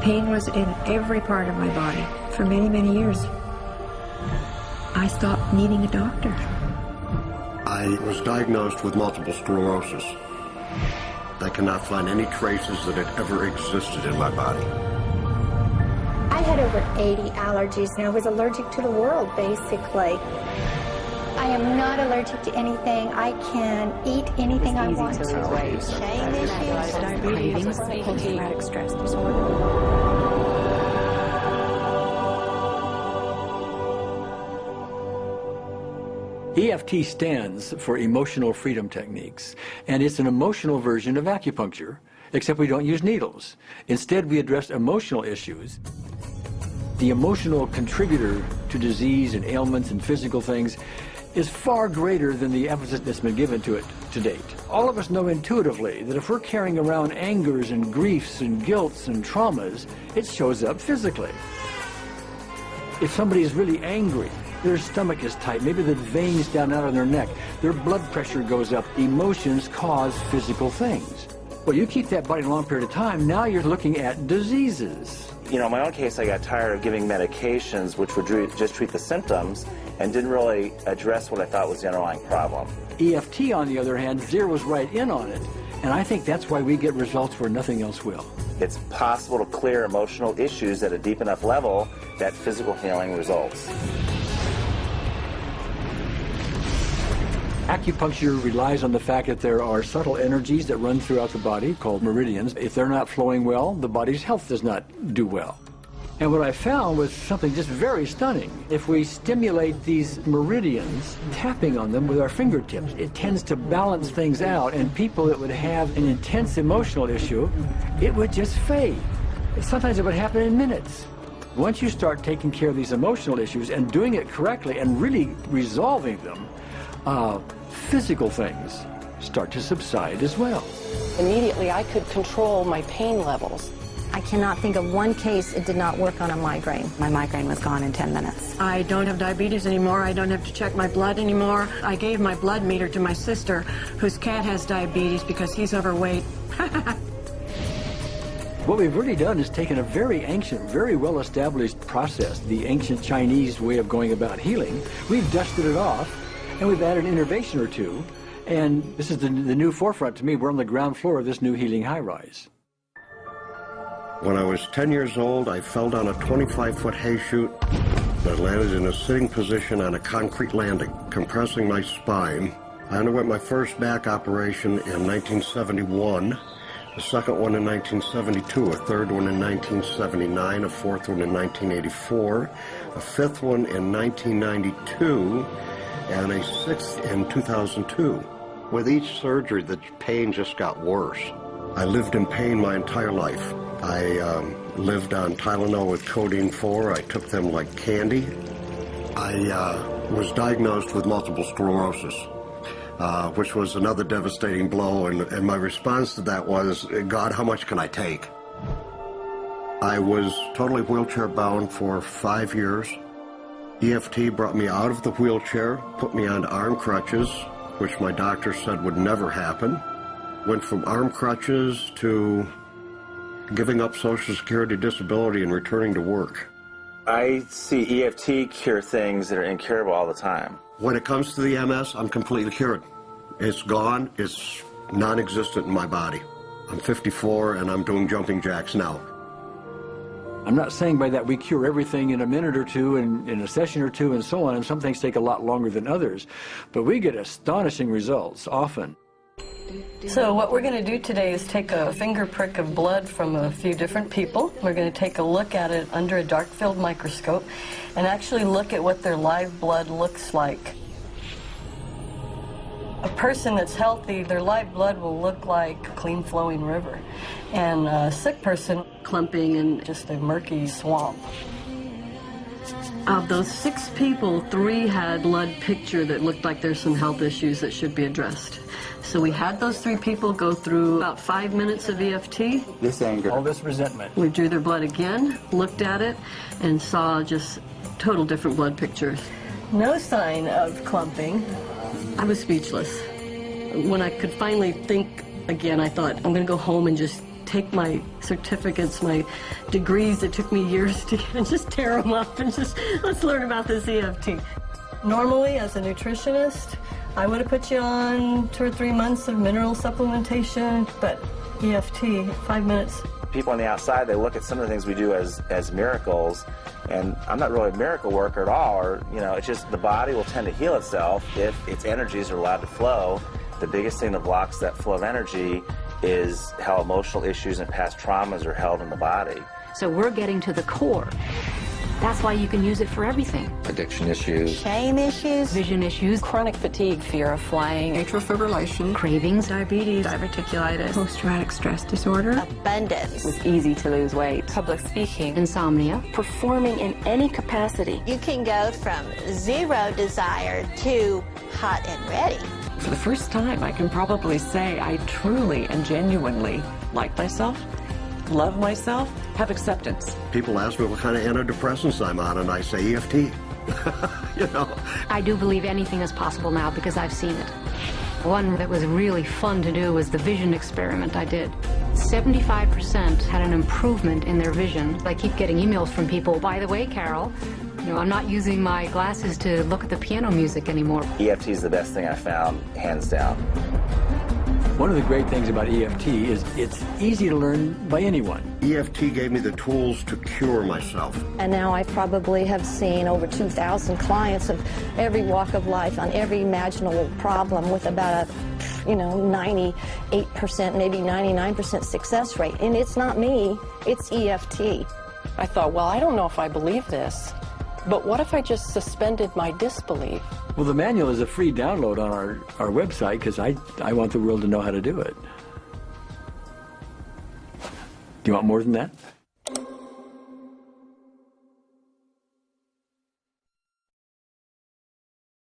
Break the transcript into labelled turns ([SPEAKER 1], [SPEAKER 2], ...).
[SPEAKER 1] Pain was in every part of my body for many, many years. I stopped needing a doctor.
[SPEAKER 2] I was diagnosed with multiple sclerosis. I cannot find any traces that it ever existed in my body.
[SPEAKER 3] I had over 80 allergies, and I was allergic to the world, basically. I am not allergic to anything. I can eat anything I want to. Shame issues,
[SPEAKER 1] Diabetes, post-traumatic stress disorder.
[SPEAKER 4] EFT stands for Emotional Freedom Techniques, and it's an emotional version of acupuncture, except we don't use needles. Instead, we address emotional issues. The emotional contributor to disease and ailments and physical things is far greater than the emphasis that's been given to it to date. All of us know intuitively that if we're carrying around angers and griefs and guilts and traumas, it shows up physically. If somebody is really angry, their stomach is tight, maybe the veins down out of their neck, their blood pressure goes up. Emotions cause physical things. Well, you keep that body a long period of time, now you're looking at diseases.
[SPEAKER 5] You know, in my own case, I got tired of giving medications which would just treat the symptoms and didn't really address what I thought was the underlying problem.
[SPEAKER 4] EFT, on the other hand, zeroes right in on it, and I think that's why we get results where nothing else will.
[SPEAKER 5] It's possible to clear emotional issues at a deep enough level that physical healing results.
[SPEAKER 4] Acupuncture relies on the fact that there are subtle energies that run throughout the body called meridians. If they're not flowing well, the body's health does not do well. And what I found was something just very stunning. If we stimulate these meridians, tapping on them with our fingertips, it tends to balance things out, and people that would have an intense emotional issue, it would just fade. Sometimes it would happen in minutes. Once you start taking care of these emotional issues and doing it correctly and really resolving them, physical things start to subside as well.
[SPEAKER 6] Immediately, I could control my pain levels.
[SPEAKER 7] I cannot think of one case it did not work on a migraine. My migraine was gone in 10 minutes.
[SPEAKER 1] I don't have diabetes anymore. I don't have to check my blood anymore. I gave my blood meter to my sister, whose cat has diabetes because he's overweight.
[SPEAKER 4] What we've really done is taken a very ancient, very well-established process, the ancient Chinese way of going about healing. We've dusted it off, and we've added an innovation or two, and this is the new forefront to me. We're on the ground floor of this new healing high-rise.
[SPEAKER 2] When I was 10 years old, I fell down a 25-foot hay chute. I landed in a sitting position on a concrete landing, compressing my spine. I underwent my first back operation in 1971, a second one in 1972, a third one in 1979, a fourth one in 1984, a fifth one in 1992, and a sixth in 2002. With each surgery, the pain just got worse. I lived in pain my entire life. I lived on Tylenol with codeine 4. I took them like candy. I was diagnosed with multiple sclerosis, which was another devastating blow, and my response to that was, God, how much can I take? I was totally wheelchair bound for 5 years. EFT brought me out of the wheelchair, put me on arm crutches, which my doctor said would never happen. Went from arm crutches to giving up Social Security disability and returning to work.
[SPEAKER 5] I see EFT cure things that are incurable all the time.
[SPEAKER 2] When it comes to the MS, I'm completely cured. It's gone. It's non-existent in my body. I'm 54 and I'm doing jumping jacks now.
[SPEAKER 4] I'm not saying by that we cure everything in a minute or two and in a session or two and so on, and some things take a lot longer than others, but we get astonishing results often.
[SPEAKER 6] So what we're going to do today is take a finger prick of blood from a few different people. We're going to take a look at it under a dark field microscope and actually look at what their live blood looks like. A person that's healthy, their live blood will look like a clean flowing river, and a sick person clumping in just a murky swamp. Of those 6 people, 3 had blood picture that looked like there's some health issues that should be addressed. So we had those 3 people go through about 5 minutes of EFT.
[SPEAKER 5] This anger.
[SPEAKER 4] All this resentment.
[SPEAKER 6] We drew their blood again, looked at it, and saw just total different blood pictures. No sign of clumping. I was speechless. When I could finally think again, I thought, I'm going to go home and just
[SPEAKER 1] take my certificates, my degrees that took me years to get, and just tear them up and just, let's learn about this EFT. Normally, as a nutritionist, I would have put you on 2 or 3 months of mineral supplementation, but EFT, 5 minutes.
[SPEAKER 5] People on the outside, they look at some of the things we do as miracles, and I'm not really a miracle worker at all, or, you know, it's just the body will tend to heal itself if its energies are allowed to flow. The biggest thing that blocks that flow of energy is how emotional issues and past traumas are held in the body.
[SPEAKER 7] So we're getting to the core. That's why you can use it for everything.
[SPEAKER 8] Addiction issues.
[SPEAKER 7] Shame issues. Vision issues.
[SPEAKER 9] Chronic fatigue, fear of flying.
[SPEAKER 1] Atrial fibrillation.
[SPEAKER 7] Cravings.
[SPEAKER 1] Diabetes. Diverticulitis. Post-traumatic stress disorder.
[SPEAKER 3] Abundance.
[SPEAKER 9] It was easy to lose weight.
[SPEAKER 7] Public speaking. Insomnia.
[SPEAKER 9] Performing in any capacity.
[SPEAKER 3] You can go from zero desire to hot and ready.
[SPEAKER 10] For the first time, I can probably say I truly and genuinely like myself, love myself, have acceptance.
[SPEAKER 2] People ask me what kind of antidepressants I'm on, and I say EFT. You know.
[SPEAKER 7] I do believe anything is possible now because I've seen it. One that was really fun to do was the vision experiment I did. 75% had an improvement in their vision. I keep getting emails from people, by the way, Carol, you know, I'm not using my glasses to look at the piano music anymore.
[SPEAKER 5] EFT is the best thing I found, hands down.
[SPEAKER 4] One of the great things about EFT is it's easy to learn by anyone.
[SPEAKER 2] EFT gave me the tools to cure myself.
[SPEAKER 11] And now I probably have seen over 2,000 clients of every walk of life on every imaginable problem with about a, 98%, maybe 99% success rate. And it's not me, it's EFT.
[SPEAKER 9] I thought, well, I don't know if I believe this, but what if I just suspended my disbelief?
[SPEAKER 4] Well, the manual is a free download on our website because I want the world to know how to do it. Do you want more than that?